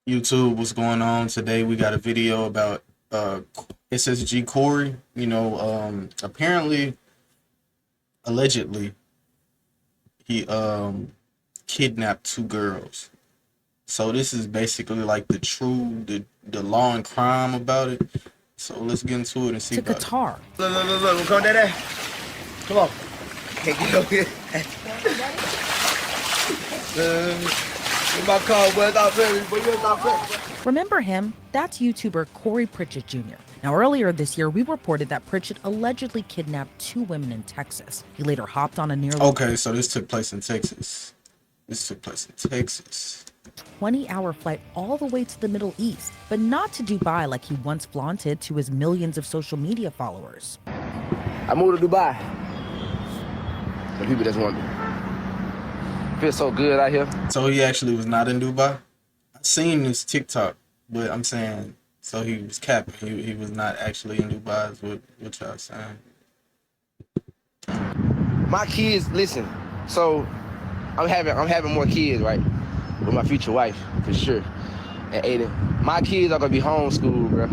YouTube, what's going on today? We got a video about SSG Corey. Apparently, allegedly, he kidnapped two girls. So this is basically like the law and crime about it. So let's get into it and see To about it. Qatar. Look, come on, Daddy. Come on. Can't get over here. My car, but not very, but you're not very. Remember him? That's YouTuber Corey Pritchett Jr. Now, earlier this year, we reported that Pritchett allegedly kidnapped two women in Texas. He later hopped on a nearly Okay, so this took place in Texas. 20-hour flight all the way to the Middle East, but not to Dubai like he once flaunted to his millions of social media followers. I moved to Dubai. The people just want me. Feel so good out here. So he actually was not in Dubai. I seen this TikTok, but I'm saying so he was capping. He was not actually in Dubai. Is what y'all saying? My kids, listen. So I'm having more kids, right? With my future wife, for sure. And Aiden, my kids are gonna be homeschooled, bro.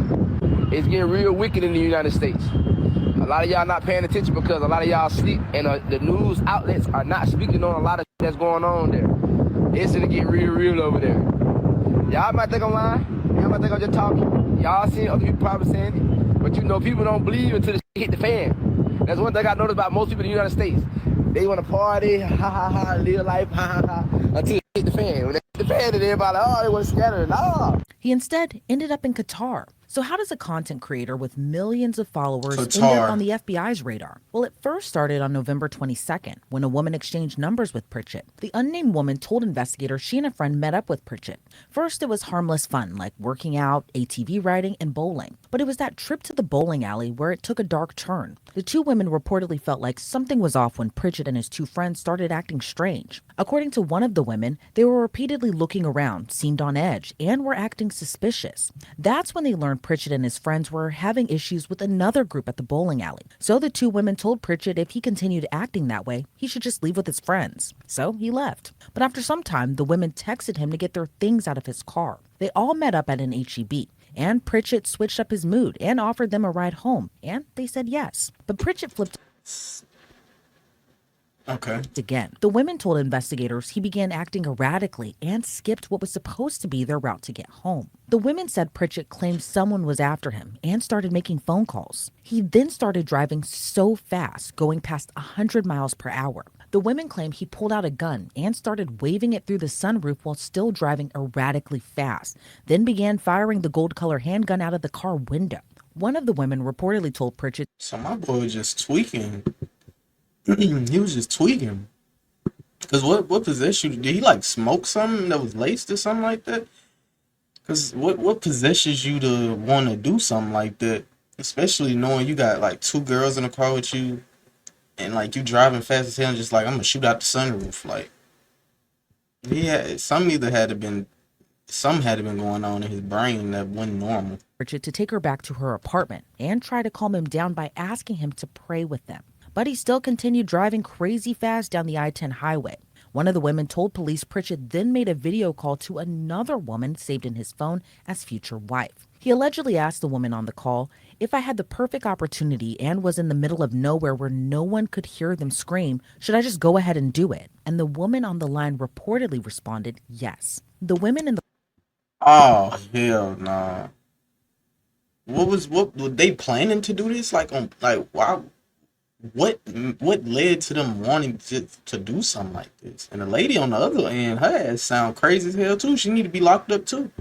It's getting real wicked in the United States. A lot of y'all not paying attention because a lot of y'all sleep, and the news outlets are not speaking on a lot of that's going on there. It's gonna get real over there. Y'all might think I'm lying. Y'all might think I'm just talking. Y'all seen other people probably saying it, but you know people don't believe until the shit hit the fan. That's one thing I noticed about most people in the United States. They want to party, live life, until it hit the fan. When it hit the fan, then everybody, oh, they want to scatter. No. He instead ended up in Qatar. So how does a content creator with millions of followers end Qatar. up on the FBI's radar? Well, it first started on November 22nd when a woman exchanged numbers with Pritchett. The unnamed woman told investigators she and a friend met up with Pritchett. First, it was harmless fun like working out, ATV riding, and bowling. But it was that trip to the bowling alley where it took a dark turn. The two women reportedly felt like something was off when Pritchett and his two friends started acting strange. According to one of the women, they were repeatedly looking around, seemed on edge, and were acting suspicious. That's when they learned Pritchett and his friends were having issues with another group at the bowling alley. So the two women told Pritchett if he continued acting that way, he should just leave with his friends. So he left. But after some time, the women texted him to get their things out of his car. They all met up at an HEB. And Pritchett switched up his mood and offered them a ride home, and they said yes. But Pritchett flipped Okay. again. The women told investigators he began acting erratically and skipped what was supposed to be their route to get home. The women said Pritchett claimed someone was after him and started making phone calls. He then started driving so fast, going past 100 miles per hour. The women claim he pulled out a gun and started waving it through the sunroof while still driving erratically fast, then began firing the gold-colored handgun out of the car window. One of the women reportedly told Pritchett So my boy was just tweaking. He was just tweaking. Cause what possessed you? Did he like smoke something that was laced or something like that? Cause what possesses you to want to do something like that? Especially knowing you got like two girls in the car with you, and like you driving fast as hell, and just like I'm gonna shoot out the sunroof. Like some had to been going on in his brain that wasn't normal. Pritchett to take her back to her apartment and try to calm him down by asking him to pray with them. But he still continued driving crazy fast down the I-10 highway. One of the women told police Pritchett then made a video call to another woman saved in his phone as future wife. He allegedly asked the woman on the call, if I had the perfect opportunity and was in the middle of nowhere where no one could hear them scream, should I just go ahead and do it? And the woman on the line reportedly responded, yes. The women in the Oh hell nah. What were they planning to do this? Like on like why? What led to them wanting to do something like this? And the lady on the other end, her ass sound crazy as hell too. She need to be locked up too.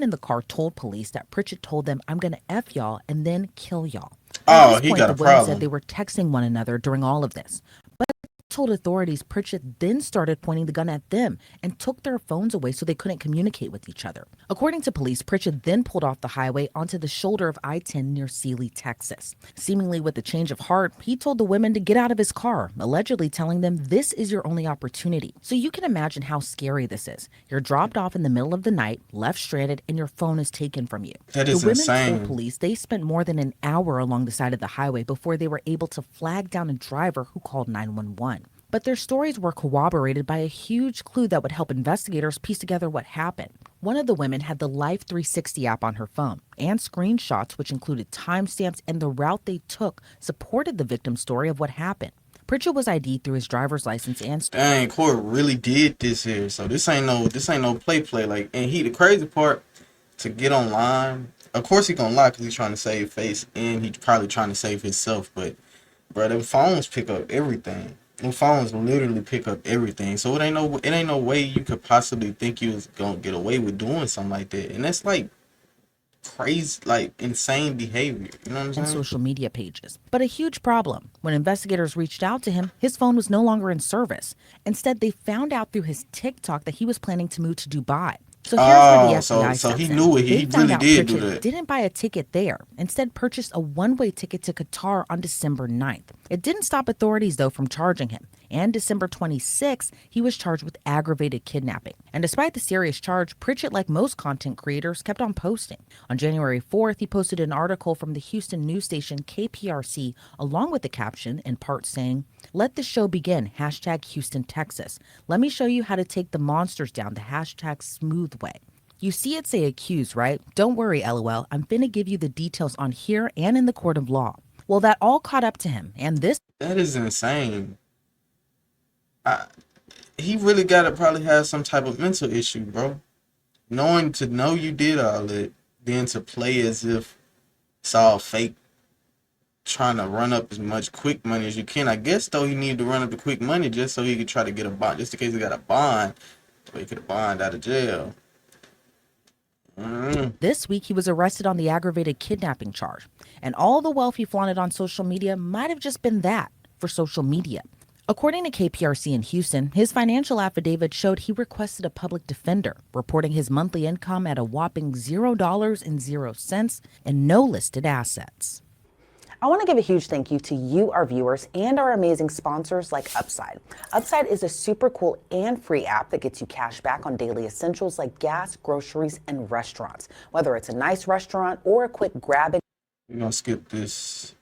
in the car told police that Pritchett told them, I'm going to F y'all and then kill y'all. At Oh, this he point, got the a women said problem. they were texting one another during all of this. But told authorities Pritchett then started pointing the gun at them and took their phones away so they couldn't communicate with each other. According to police, Pritchett then pulled off the highway onto the shoulder of I-10 near Sealy, Texas. Seemingly with a change of heart, he told the women to get out of his car, allegedly telling them this is your only opportunity. So you can imagine how scary this is. You're dropped off in the middle of the night, left stranded, and your phone is taken from you. That The is women told insane. police they spent more than an hour along the side of the highway before they were able to flag down a driver who called 911. But their stories were corroborated by a huge clue that would help investigators piece together what happened. One of the women had the Life 360 app on her phone, and screenshots, which included timestamps and the route they took, supported the victim's story of what happened. Pritchett was ID'd through his driver's license and Dang, Corey really did this here. So this ain't no play. Like, and the crazy part, to get online, of course he gonna lie because he's trying to save face and he's probably trying to save himself. But bro, them phones pick up everything. Them phones literally pick up everything. So it ain't no way you could possibly think you was gonna get away with doing something like that. And that's like crazy, like insane behavior. You know what I'm saying? social media pages. But a huge problem. When investigators reached out to him, his phone was no longer in service. Instead, they found out through his TikTok that he was planning to move to Dubai. So here's where the FBI so he steps in. knew it. They He found really out did do Pritchett that. didn't buy a ticket there. Instead, purchased a one-way ticket to Qatar on December 9th. It didn't stop authorities, though, from charging him. And December 26th, he was charged with aggravated kidnapping. And despite the serious charge, Pritchett, like most content creators, kept on posting. On January 4th, he posted an article from the Houston news station KPRC, along with the caption, in part saying, "Let the show begin, hashtag Houston, Texas. Let me show you how to take the monsters down the hashtag smooth way." You see it say accused, right? Don't worry, LOL. I'm finna give you the details on here and in the court of law. Well, that all caught up to him, and this That is insane. He really gotta probably have some type of mental issue, bro. To know you did all that, then to play as if it's all fake, trying to run up as much quick money as you can. I guess though he needed to run up the quick money just so he could try to get a bond, just in case he got a bond, so he could bond out of jail. This week, he was arrested on the aggravated kidnapping charge. And all the wealth he flaunted on social media might have just been that for social media. According to KPRC in Houston, his financial affidavit showed he requested a public defender, reporting his monthly income at a whopping $0.00 and no listed assets. I want to give a huge thank you to you, our viewers, and our amazing sponsors like Upside. Upside is a super cool and free app that gets you cash back on daily essentials like gas, groceries, and restaurants. Whether it's a nice restaurant or a quick grab and We're gonna skip this.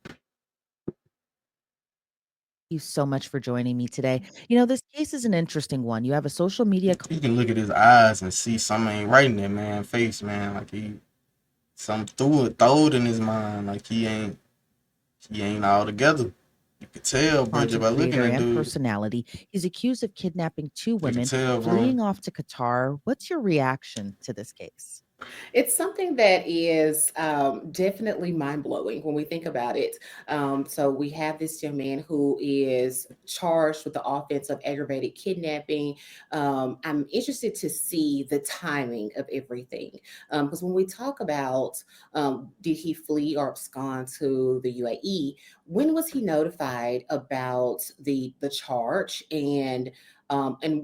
Thank you so much for joining me today. You know, this case is an interesting one. You have a social media You can look at his eyes and see something ain't right in that man's face, man. Like some throw it in his mind. Like he ain't all together. You could tell, bro, just content by looking creator at and dude. personality. He's accused of kidnapping two You can women, tell, bro. fleeing off to Qatar. What's your reaction to this case? It's something that is definitely mind blowing when we think about it. So we have this young man who is charged with the offense of aggravated kidnapping. I'm interested to see the timing of everything because when we talk about did he flee or abscond to the UAE, when was he notified about the charge and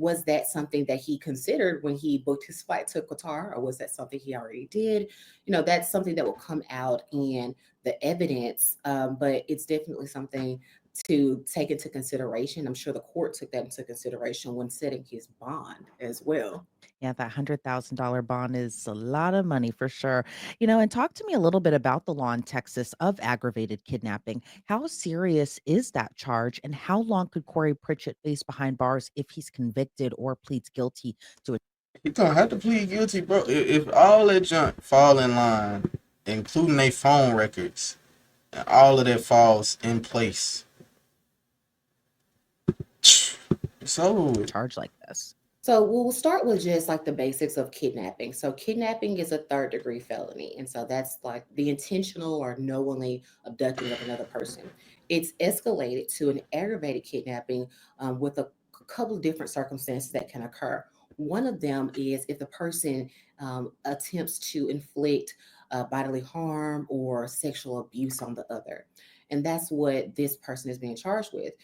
was that something that he considered when he booked his flight to Qatar, or was that something he already did? You know, that's something that will come out in the evidence, but it's definitely something to take into consideration. I'm sure the court took that into consideration when setting his bond as well. Yeah, that $100,000 bond is a lot of money for sure. You know, and talk to me a little bit about the law in Texas of aggravated kidnapping. How serious is that charge, and how long could Corey Pritchett face behind bars if he's convicted or pleads guilty to it? He gonna have to plead guilty, bro. If all that junk fall in line, including their phone records, and all of that falls in place, it's over with. Charge like this? So we'll start with just like the basics of kidnapping. So kidnapping is a third degree felony. And so that's like the intentional or knowingly abducting of another person. It's escalated to an aggravated kidnapping with a couple of different circumstances that can occur. One of them is if the person attempts to inflict bodily harm or sexual abuse on the other. And that's what this person is being charged with.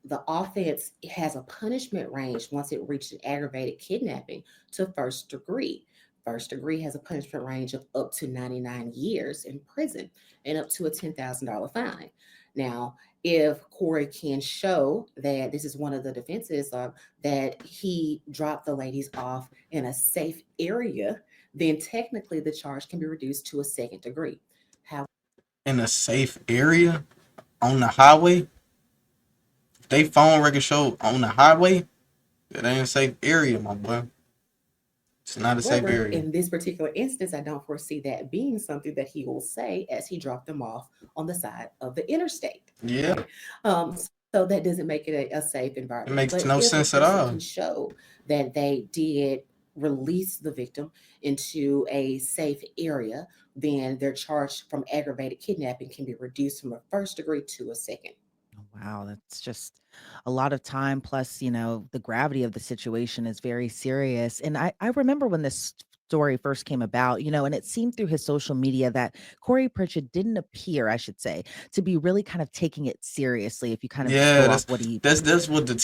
The offense has a punishment range once it reaches aggravated kidnapping to first degree. First degree has a punishment range of up to 99 years in prison and up to a $10,000 fine. Now, if Corey can show that this is one of the defenses that he dropped the ladies off in a safe area, then technically the charge can be reduced to a second degree. How In a safe area. on the highway, if they phone record show on the highway, it ain't a safe area, my boy. It's not a safe However, area. in this particular instance, I don't foresee that being something that he will say as he dropped them off on the side of the interstate. Yeah, Okay. So that doesn't make it a safe environment. it But makes if no a sense at person can all. show that they did release the victim into a safe area, then their charge from aggravated kidnapping can be reduced from a first degree to a second. Oh, wow, that's just a lot of time. Plus, the gravity of the situation is very serious. And I remember when this story first came about, and it seemed through his social media that Corey Pritchett didn't appear, I should say, to be really kind of taking it seriously. If you kind of just Yeah, go off that's what he that's what the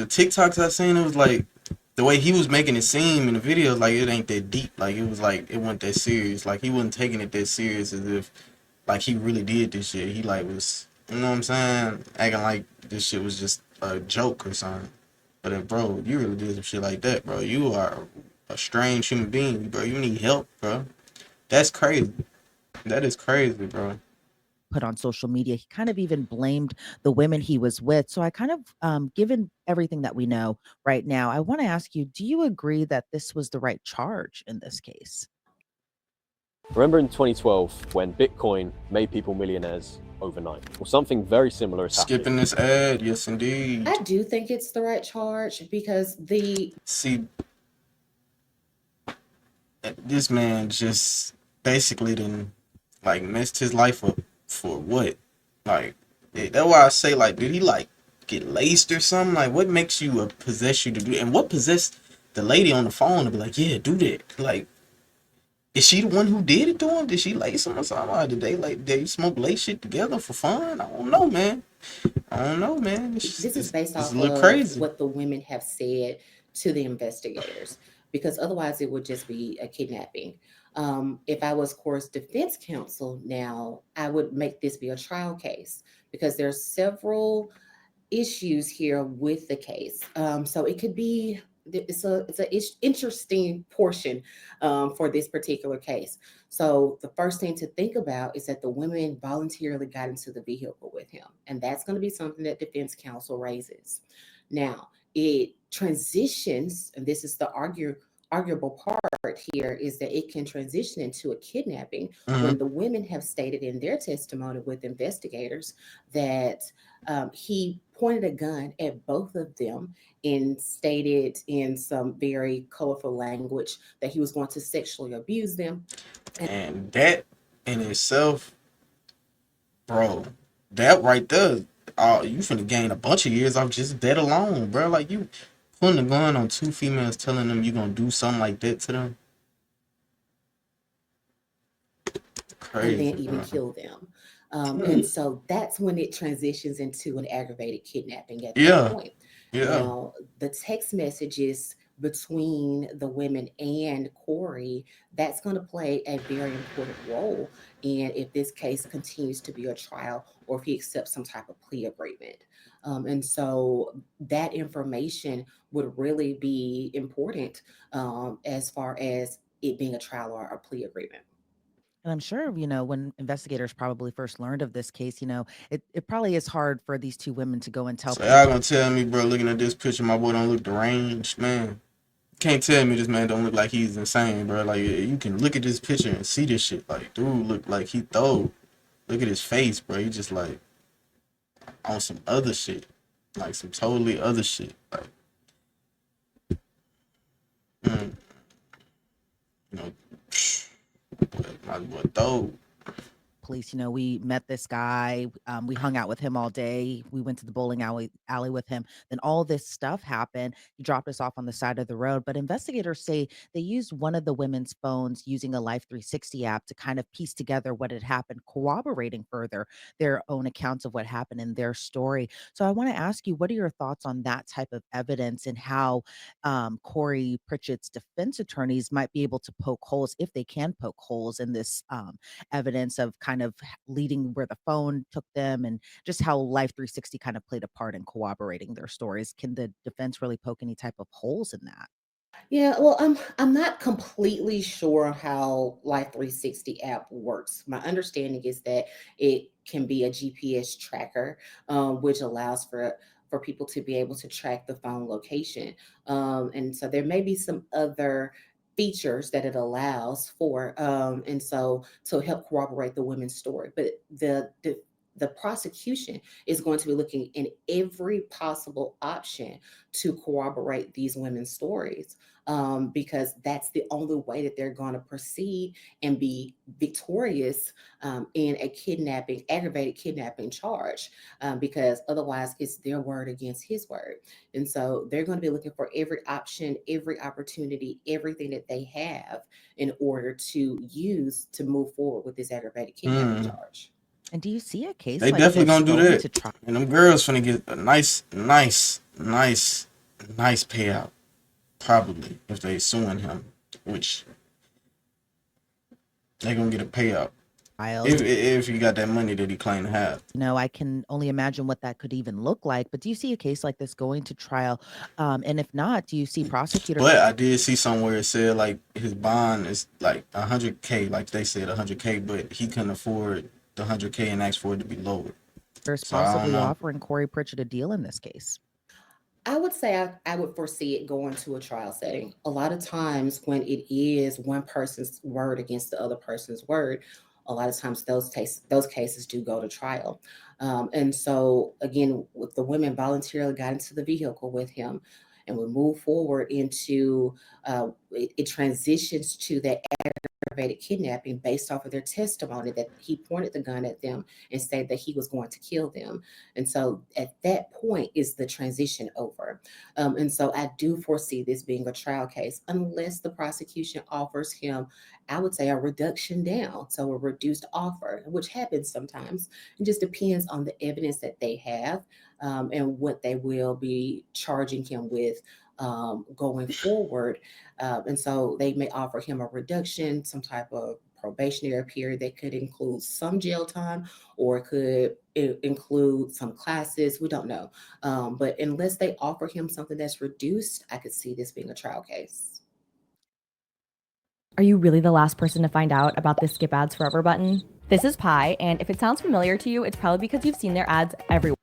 TikToks I seen. It was like the way he was making it seem in the videos, like it ain't that deep. Like it was like it wasn't that serious. Like he wasn't taking it that serious as if like he really did this shit. He like was, you know what I'm saying, acting like this shit was just a joke or something. But if, bro, you really did some shit like that, bro, you are a strange human being, bro. You need help, bro. That's crazy. That is crazy, bro. put on social media, he kind of even blamed the women he was with. So I kind of, given everything that we know right now, I want to ask you, do you agree that this was the right charge in this case? Remember in 2012 when Bitcoin made people millionaires overnight? Well, something very similar is happening. Skipping this ad, yes indeed. I do think it's the right charge because the See, this man just basically done like messed his life up for what? Like that's why I say like, did he like get laced or something? Like what makes you possess you to do? And what possessed the lady on the phone to be like, yeah, do that? Like, is she the one who did it to him? Did she lace him or something? Or did they smoke lace shit together for fun? I don't know, man. I don't know, man. this is based It's a off little of crazy. what the women have said to the investigators, because otherwise it would just be a kidnapping. If I was, of course, defense counsel now, I would make this be a trial case because there's several issues here with the case. So it could be it's a interesting portion for this particular case. So the first thing to think about is that the women voluntarily got into the vehicle with him, and that's going to be something that defense counsel raises. Now it transitions, and this is the arguable part here, is that it can transition into a kidnapping Hmm. when the women have stated in their testimony with investigators that he pointed a gun at both of them and stated in some very colorful language that he was going to sexually abuse them. And that in itself, bro, that right there, you finna gain a bunch of years off just that alone, bro. Like you putting a gun on two females, telling them you gonna do something like that to them. And then Crazy, even bro. kill them. And so that's when it transitions into an aggravated kidnapping at that Yeah, point. yeah. Now, the text messages between the women and Corey, that's going to play a very important role in if this case continues to be a trial or if he accepts some type of plea agreement. And so that information would really be important as far as it being a trial or a plea agreement. And I'm sure, when investigators probably first learned of this case, it probably is hard for these two women to go and tell So y'all gonna people. tell me, bro, looking at this picture, my boy don't look deranged, man. Can't tell me this man don't look like he's insane, bro. Like you can look at this picture and see this shit. Like, dude, look like he throw. Look at his face, bro. He just like on some other shit, like some totally other shit. Like, mm, you know, my boy throw. Police, we met this guy. We hung out with him all day. We went to the bowling alley with him. Then all this stuff happened. He dropped us off on the side of the road. But investigators say they used one of the women's phones using a Life 360 app to kind of piece together what had happened, corroborating further their own accounts of what happened in their story. So I want to ask you, what are your thoughts on that type of evidence and how Corey Pritchett's defense attorneys might be able to poke holes, if they can poke holes in this evidence of kind of leading where the phone took them and just how Life 360 kind of played a part in corroborating their stories. Can the defense really poke any type of holes in that? Yeah, well, I'm not completely sure how Life 360 app works. My understanding is that it can be a GPS tracker, which allows for people to be able to track the phone location. And so there may be some other features that it allows for, and so to help corroborate the women's story. But the prosecution is going to be looking in every possible option to corroborate these women's stories, because that's the only way that they're going to proceed and be victorious in a kidnapping, aggravated kidnapping charge, because otherwise it's their word against his word. And so they're going to be looking for every option, every opportunity, everything that they have in order to use to move forward with this aggravated kidnapping Hmm. charge. And do you see a case They like definitely this gonna do going that. to trial? And them girls finna get a nice payout. Probably if they suing him, which they gonna get a payout. If you got that money that he claimed to have. I can only imagine what that could even look like. But do you see a case like this going to trial? And if not, do you see prosecutors? But I did see somewhere it said like his bond is like 100K, like they said 100K, but he couldn't afford the 100K and asked for it to be lowered. So I don't Possibly know. offering Corey Pritchett a deal in this case? I would say I would foresee it going to a trial setting. A lot of times when it is one person's word against the other person's word, a lot of times those cases do go to trial. And so again, with the women voluntarily got into the vehicle with him, and we move forward into it transitions to that aggravated kidnapping based off of their testimony that he pointed the gun at them and said that he was going to kill them. And so at that point is the transition over. And so I do foresee this being a trial case unless the prosecution offers him, I would say, a reduction down. So a reduced offer, which happens sometimes. It just depends on the evidence that they have, and what they will be charging him with going forward. And so they may offer him a reduction, some type of probationary period that could include some jail time, or it could include some classes. We don't know. But unless they offer him something that's reduced, I could see this being a trial case. Are you really the last person to find out about the Skip Ads Forever button? This is Pi, and if it sounds familiar to you, it's probably because you've seen their ads everywhere.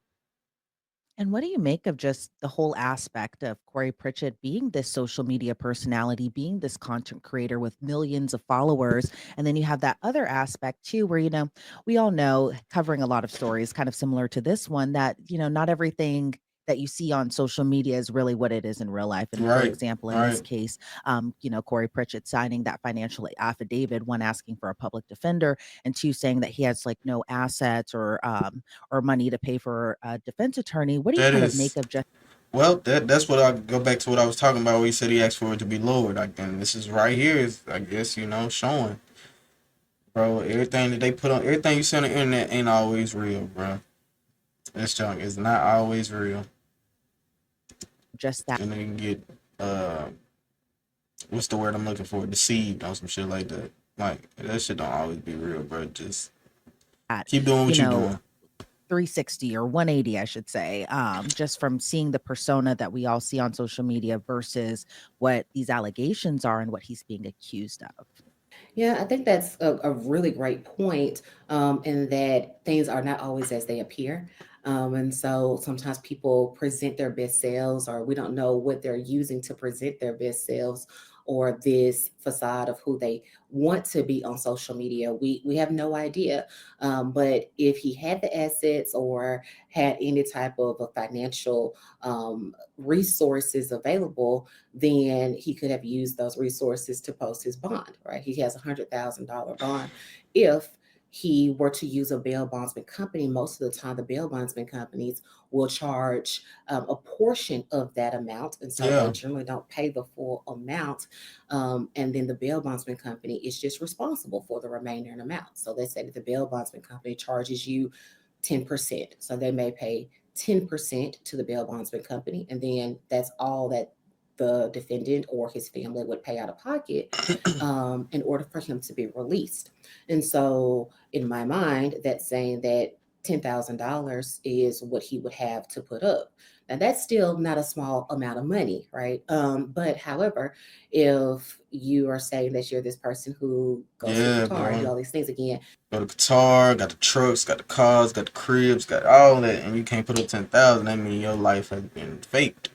And what do you make of just the whole aspect of Corey Pritchett being this social media personality, being this content creator with millions of followers? And then you have that other aspect too, where, we all know, covering a lot of stories kind of similar to this one, that, not everything that you see on social media is really what it is in real life. And for Right. example, in this Right. case, Corey Pritchett signing that financial affidavit, one asking for a public defender, and two saying that he has like no assets or money to pay for a defense attorney. What do you That kind of make is of just well. That's what I go back to what I was talking about. Where he said he asked for it to be lowered. Like, and this is right here is I guess showing, bro. Everything that they put on, everything you see on the internet ain't always real, bro. This junk is not always real, just that? and they can get uh, what's the word I'm looking for? Deceived on some shit like that. Like that shit don't always be real, bro. Just keep doing what you're doing. 360 or 180, I should say, just from seeing the persona that we all see on social media versus what these allegations are and what he's being accused of. Yeah, I think that's a really great point, in that things are not always as they appear. And so sometimes people present their best selves, or we don't know what they're using to present their best selves, or this facade of who they want to be on social media. We have no idea. But if he had the assets or had any type of a financial resources available, then he could have used those resources to post his bond, right? He has $100,000 bond. If he were to use a bail bondsman company, most of the time the bail bondsman companies will charge a portion of that amount. And so they Yeah. generally don't pay the full amount. And then the bail bondsman company is just responsible for the remaining amount. So they say that the bail bondsman company charges you 10%. So they may pay 10% to the bail bondsman company, and then that's all that the defendant or his family would pay out of pocket, in order for him to be released. And so, in my mind, that's saying that $10,000 is what he would have to put up. Now that's still not a small amount of money, right? But however, if you are saying that you're this person who goes to Yeah, Qatar and do bro. all these things again, Go to Qatar, got the trucks, got the cars, got the cribs, got all that, and you can't put up 10,000. That means your life has been faked.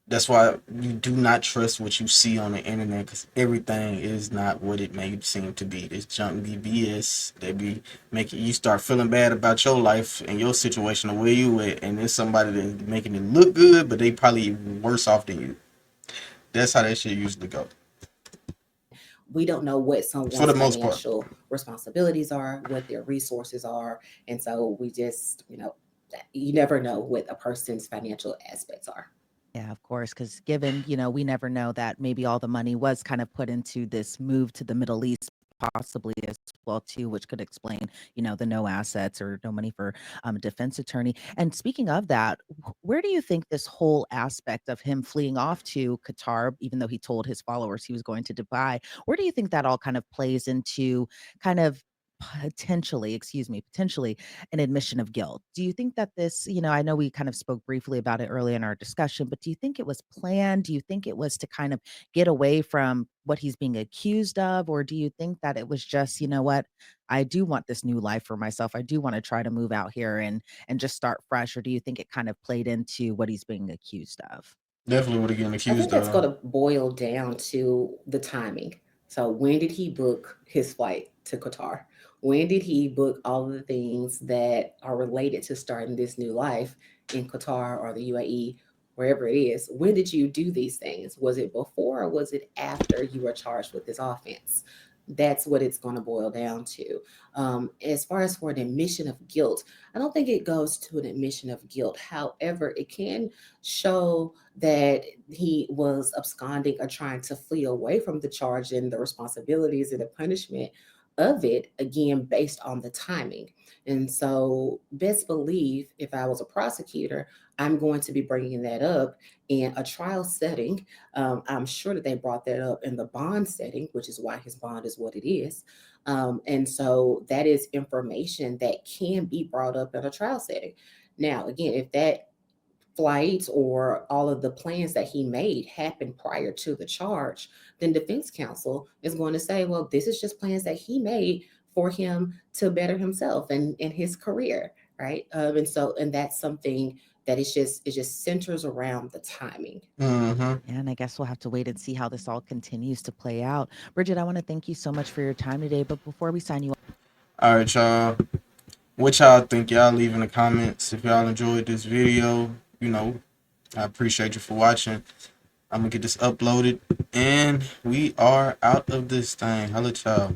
That's why you do not trust what you see on the internet, because everything is not what it may seem to be. This junk be BS. They be making you start feeling bad about your life and your situation or where you at, and there's somebody that's making it look good, but they probably worse off than you. That's how that shit usually go, we don't know what for someone's the most part. financial responsibilities are, what their resources are. And so we just, you never know what a person's financial aspects are. Yeah, of course, because given, we never know that maybe all the money was kind of put into this move to the Middle East possibly as well too, which could explain, the no assets or no money for a defense attorney. And speaking of that, where do you think this whole aspect of him fleeing off to Qatar, even though he told his followers he was going to Dubai, where do you think that all kind of plays into kind of potentially an admission of guilt? Do you think that this, I know we kind of spoke briefly about it earlier in our discussion, but do you think it was planned? Do you think it was to kind of get away from what he's being accused of? Or do you think that it was just, you know what, I do want this new life for myself. I do want to try to move out here and just start fresh. Or do you think it kind of played into what he's being accused of? Definitely what he getting I think accused that's going of. to boil down to the timing. So, when did he book his flight to Qatar? When did he book all of the things that are related to starting this new life in Qatar or the UAE, wherever it is? When did you do these things? Was it before or was it after you were charged with this offense? That's what it's going to boil down to. As far as for an admission of guilt, I don't think it goes to an admission of guilt. However, it can show that he was absconding or trying to flee away from the charge and the responsibilities and the punishment of it, again, based on the timing. And so, best believe if I was a prosecutor, I'm going to be bringing that up in a trial setting. I'm sure that they brought that up in the bond setting, which is why his bond is what it is. And so, that is information that can be brought up in a trial setting. Now, again, if that flight or all of the plans that he made happened prior to the charge, then defense counsel is going to say, well, this is just plans that he made for him to better himself and his career, right? And that's something that it just centers around the timing. Mm-hmm. And I guess we'll have to wait and see how this all continues to play out. Bridget, I want to thank you so much for your time today. But before we sign you off, All right, y'all. What y'all think? Y'all leave in the comments if y'all enjoyed this video. I appreciate you for watching. I'm gonna get this uploaded, and we are out of this thing. Holla, y'all.